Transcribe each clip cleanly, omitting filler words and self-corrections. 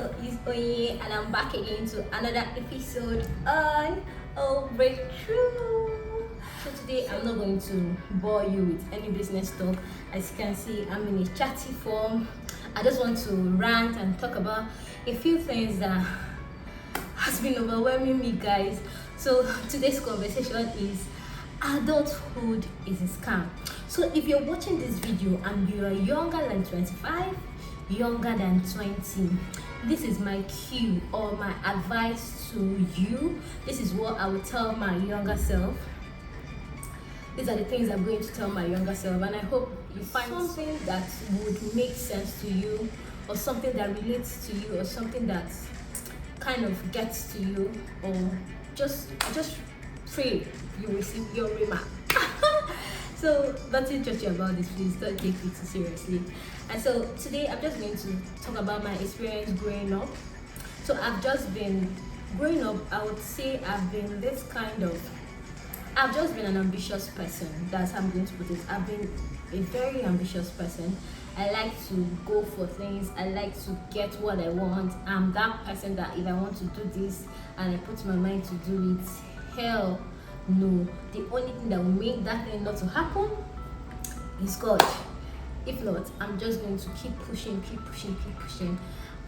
So it's Oye and I'm back again to another episode on Breakthrough. So today I'm not going to bore you with any business talk. As you can see, I'm in a chatty form. I just want to rant and talk about a few things that has been overwhelming me, guys. So today's conversation is adulthood is a scam. So if you're watching this video and you are younger than 25, younger than 20, this is my cue or my advice to you. This is what I would tell my younger self. These are the things I'm going to tell my younger self, and I hope you find something that would make sense to you, or something that relates to you, or something that kind of gets to you, or just pray you receive your remark. So don't judge you about this, please don't take it too seriously. And so today I'm just going to talk about my experience growing up. So I've just been growing up, I would say I've just been an ambitious person. That's how I'm going to put it. I've been a very ambitious person. I like to go for things. I like to get what I want. I'm that person that if I want to do this and I put my mind to do it, hell no. The only thing that will make that thing not to happen is God. If not, I'm just going to keep pushing.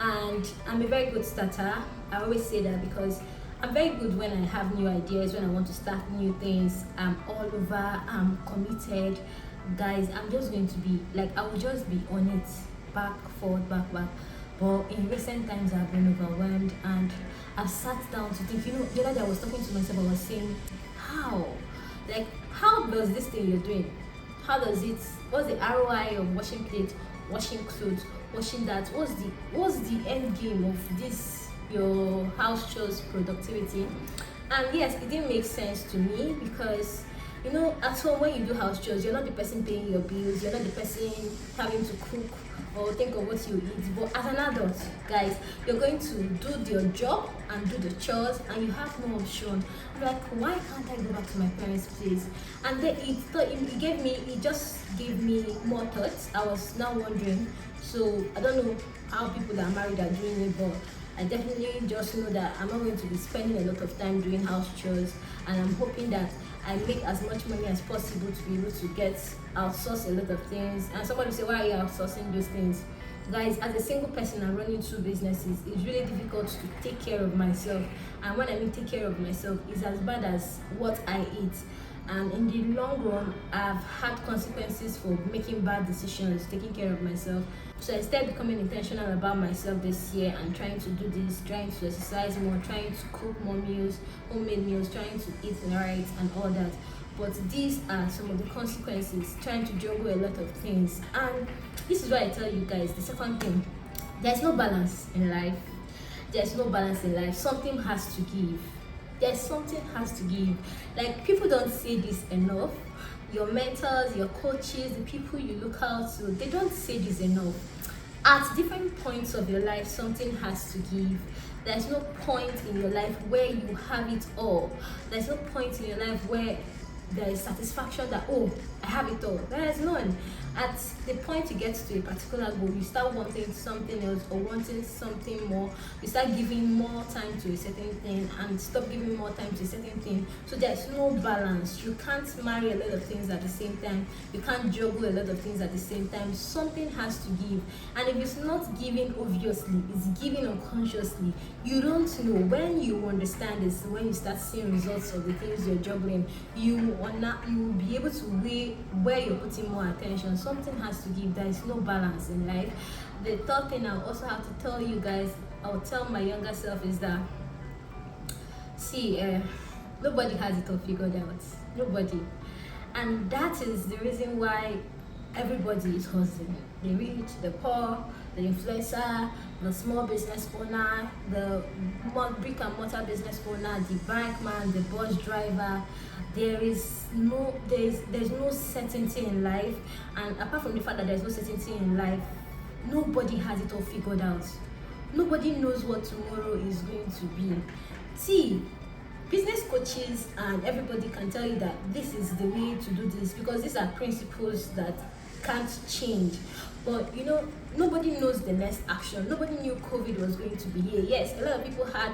And I'm a very good starter. I always say that because I'm very good when I have new ideas, when I want to start new things. I'm all over, I'm committed. Guys, I'm just going to be like, I will just be on it, back, forward, back. But in recent times, I've been overwhelmed and I've sat down to think, the other day I was talking to myself, I was saying, how does this thing you're doing, what's the ROI of washing plates, washing clothes, washing that? What's the end game of this, your house chores productivity? And yes, it didn't make sense to me because at home when you do house chores, you're not the person paying your bills, you're not the person having to cook or think of what you eat. But as an adult, guys, you're going to do your job and do the chores, and you have no option. I'm like, why can't I go back to my parents' place? And then it just gave me more thoughts. I was now wondering. So I don't know how people that are married are doing it, but I definitely just know that I'm not going to be spending a lot of time doing house chores, and I'm hoping that I make as much money as possible to be able to outsource a lot of things. And somebody say, why are you outsourcing those things? Guys, as a single person and running two businesses, it's really difficult to take care of myself. And when I mean take care of myself, it's as bad as what I eat. And in the long run, I've had consequences for making bad decisions, taking care of myself. So I started becoming intentional about myself this year and trying to do this, trying to exercise more, trying to cook more meals, homemade meals, trying to eat right and all that. But these are some of the consequences, trying to juggle a lot of things. And this is why I tell you guys, the second thing, there's no balance in life. Something has to give. Something has to give. Like, people don't say this enough. Your mentors, your coaches, the people you look out to, they don't say this enough. At different points of your life, something has to give. There's no point in your life where you have it all. There's no point in your life where there is satisfaction that, I have it all. There is none. At the point you get to a particular goal, you start wanting something else or wanting something more. You start giving more time to a certain thing and stop giving more time to a certain thing. So there's no balance. You can't marry a lot of things at the same time. You can't juggle a lot of things at the same time. Something has to give. And if it's not giving obviously, it's giving unconsciously. You don't know. When you understand this, when you start seeing results of the things you're juggling, you will be able to weigh where you're putting more attention. Something has to give. There is no balance in life. The third thing I also have to tell you guys, I'll tell my younger self, is that nobody has it all figured out. Nobody. And that is the reason why everybody is hustling. The rich, the poor, the influencer, the small business owner, the brick and mortar business owner, the bank man, the bus driver. There's no certainty in life, and apart from the fact that there's no certainty in life, nobody has it all figured out. Nobody knows what tomorrow is going to be. See, business coaches and everybody can tell you that this is the way to do this, because these are principles that can't change. But you know, nobody knows the next action. Nobody knew COVID was going to be here. Yes, a lot of people had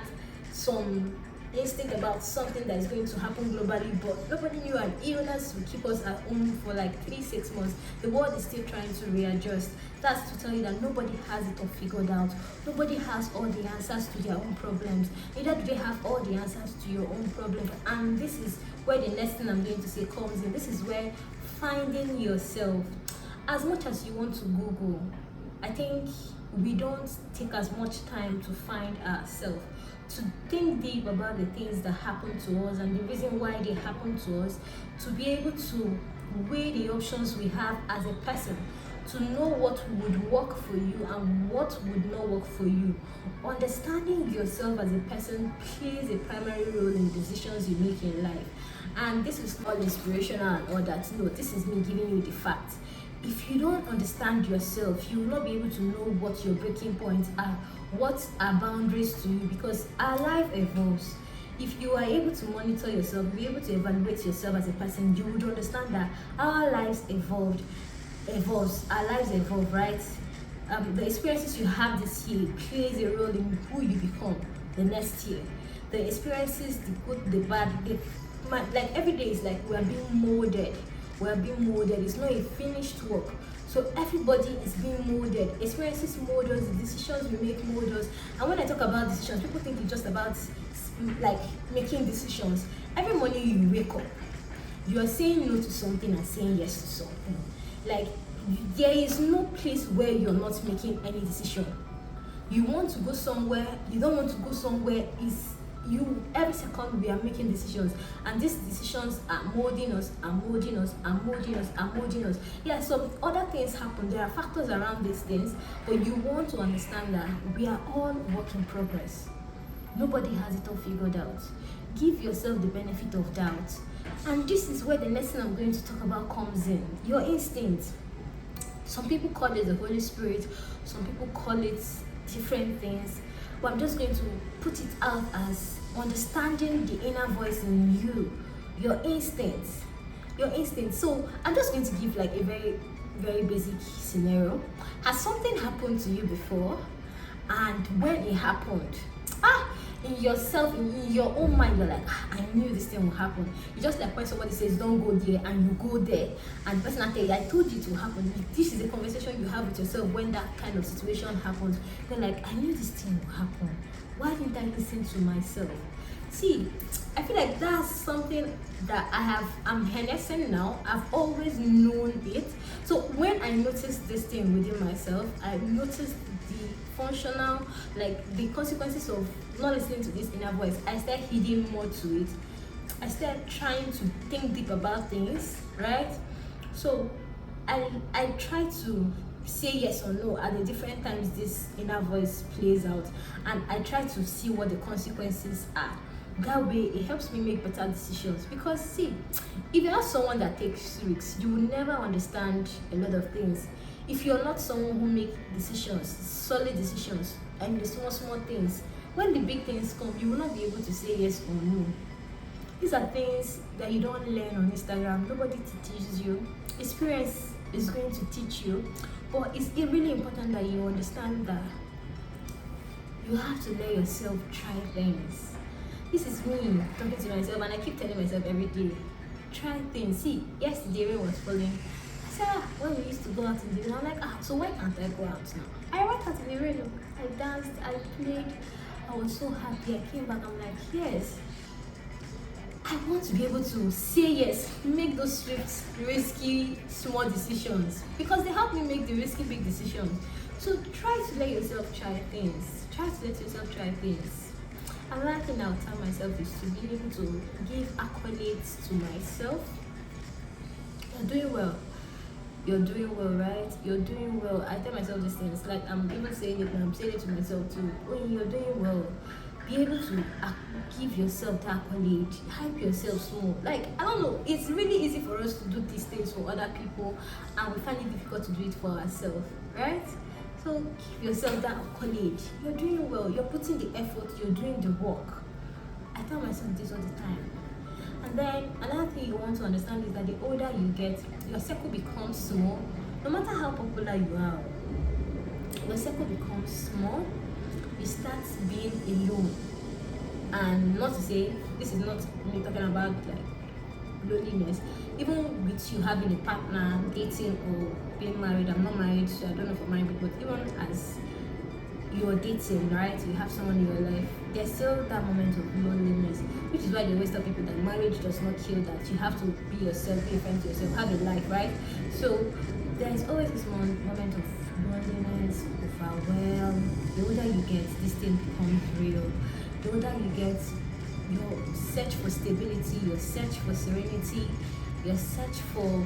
some instinct about something that is going to happen globally, but nobody knew an illness will keep us at home for like 3-6 months. The world is still trying to readjust. That's to tell you that nobody has it all figured out. Nobody has all the answers to their own problems. Neither do they have all the answers to your own problems. And this is where the next thing I'm going to say comes in. This is where finding yourself. As much as you want to Google, I think we don't take as much time to find ourselves, to think deep about the things that happen to us and the reason why they happen to us, to be able to weigh the options we have as a person, to know what would work for you and what would not work for you. Understanding yourself as a person plays a primary role in decisions you make in life. And this is not inspirational and all that. No, this is me giving you the facts. If you don't understand yourself, you will not be able to know what your breaking points are, what are boundaries to you, because our life evolves. If you are able to monitor yourself, be able to evaluate yourself as a person, you would understand that our lives evolves, our lives evolve, right? The experiences you have this year plays a role in who you become the next year. The experiences, the good, the bad, like every day is like we are being molded. It's not a finished work. So everybody is being molded. Experiences mold us, the decisions we make mold us. And when I talk about decisions, people think it's just about like making decisions. Every morning you wake up, you are saying no to something and saying yes to something. Like there is no place where you're not making any decision. You want to go somewhere, you don't want to go somewhere, is you. Every second we are making decisions, and these decisions are molding us. Yeah, some other things happen, there are factors around these things, but you want to understand that we are all work in progress. Nobody has it all figured out. Give yourself the benefit of doubt. And this is where the next thing I'm going to talk about comes in. Your instinct. Some people call it the Holy Spirit, some people call it different things, but I'm just going to put it out as understanding the inner voice in you, your instincts. So I'm just going to give like a very, very basic scenario. Has something happened to you before? And when it happened, in yourself, in your own mind, you're like, I knew this thing will happen. You just like when somebody says don't go there and you go there, and the person will tell you, I told you to happen. This is a conversation you have with yourself when that kind of situation happens. You're like, I knew this thing will happen. Why didn't I listen to myself? See, I feel like that's something that I'm harnessing now. I've always known it. So when I noticed this thing within myself, I noticed the functional, like the consequences of not listening to this inner voice. I started heeding more to it. I started trying to think deep about things, right? So I try to say yes or no at the different times this inner voice plays out, and I try to see what the consequences are. That way it helps me make better decisions, because see, if you're not someone that takes risks, you will never understand a lot of things. If you're not someone who makes decisions, solid decisions, and the small things, when the big things come, you will not be able to say yes or no. These are things that you don't learn on Instagram. Nobody teaches you. Experience is going to teach you, but it's really important that you understand that you have to let yourself try things. This is me talking to myself, and I keep telling myself every day, try things. See, yesterday rain was falling. I said, when we used to go out in the rain, I'm like, so why can't I go out now? I went out in the rain. I danced, I played, I was so happy. I came back, I'm like, yes, I want to be able to say yes, make those swift, risky, small decisions, because they help me make the risky, big decisions. So try to let yourself try things. Another thing I'll tell myself is to be able to give accolades to myself. You're doing well, right? You're doing well. I tell myself these things, like I'm even saying it, and I'm saying it to myself too. When you're doing well, be able to give yourself that accolade, hype yourself small. Like, I don't know, it's really easy for us to do these things for other people, and we find it difficult to do it for ourselves, right? So give yourself that accolade. You're doing well, you're putting the effort, you're doing the work. I tell myself this all the time. And then another thing you want to understand is that the older you get, your circle becomes small, no matter how popular you are, your circle becomes small. You start being alone. And not to say, this is not me talking about like loneliness. Even with you having a partner, dating, or being married, I'm not married, so I don't know if I'm married, but even as you're dating, right, you have someone in your life, there's still that moment of loneliness, which is why they always tell people that marriage does not kill that. You have to be yourself, be a friend to yourself, have a life, right? So there's always this moment of loneliness, overwhelm. The older you get, this thing becomes real. The older you get, your search for stability, your search for serenity, your search for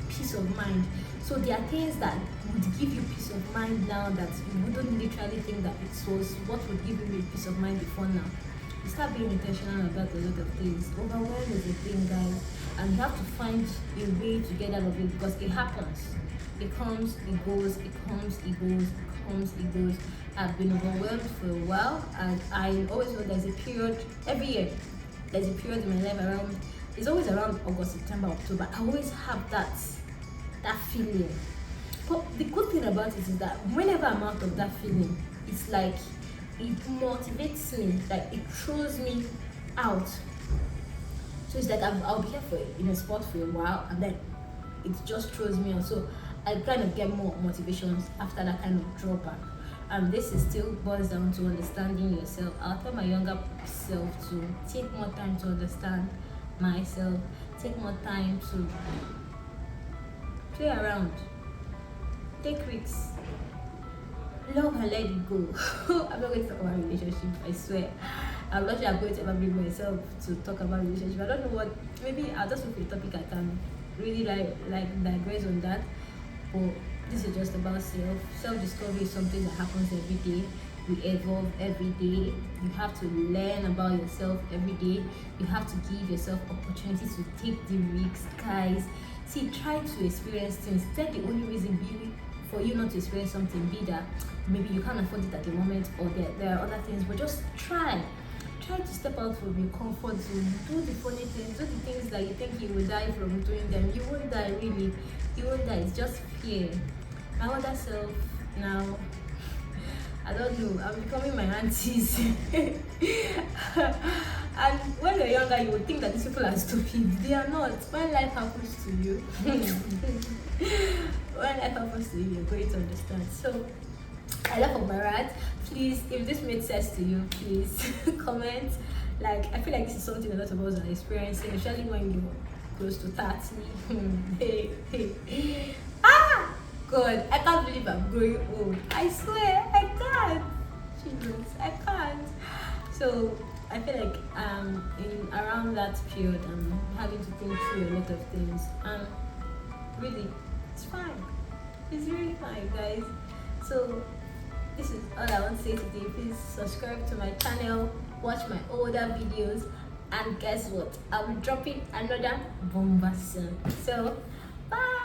peace of mind. So there are things that would give you peace of mind now that you wouldn't literally think that it was what would give you peace of mind before now. You start being intentional about a lot of things. Overwhelm is a thing, guys, and you have to find a way to get out of it because it happens. It comes, it goes, it comes, it goes, it comes, it goes. I've been overwhelmed for a while, and I always know there's a period every year. There's a period in my life around. It's always around August, September, October. I always have that feeling. But the good thing about it is that whenever I'm out of that feeling, it's like it motivates me, like it throws me out. So it's like I'll be here in a spot for a while, and then it just throws me out. So I kind of get more motivations after that kind of drawback. And this is still boils down to understanding yourself. I'll tell my younger self to take more time to understand myself, take more time to play around, take risks, love and let it go. I'm not going to talk about relationship, I swear. I'm not sure I'm going to ever bring myself to talk about relationship. I don't know what, maybe I'll just look for a topic I can really like digress on that. But this is just about self-discovery is something that happens every day. We evolve every day. You have to learn about yourself every day. You have to give yourself opportunity to take the risks, guys. See, try to experience things. Tell the only reason for you not to experience something be that maybe you can't afford it at the moment, or there are other things, but just try to step out from your comfort zone. Do the funny things, do the things that you think you will die from doing them. You won't die, really. You won't die. It's just fear. My older self now, I don't know, I'm becoming my aunties. And when you're younger, you would think that these people are stupid. They are not. When life happens to you, you're going to understand. So, I love of my rant. Please, if this made sense to you, please comment. Like, I feel like this is something a lot of us are experiencing, especially when you're close to 30. God, I can't believe I'm growing old. I swear, I can't. Jesus, I can't. So I feel like in around that period, I'm having to think through a lot of things, and really, it's fine. It's really fine, guys. So this is all I want to say today. Please subscribe to my channel, watch my older videos, and guess what? I'll be dropping another bomba soon. So bye.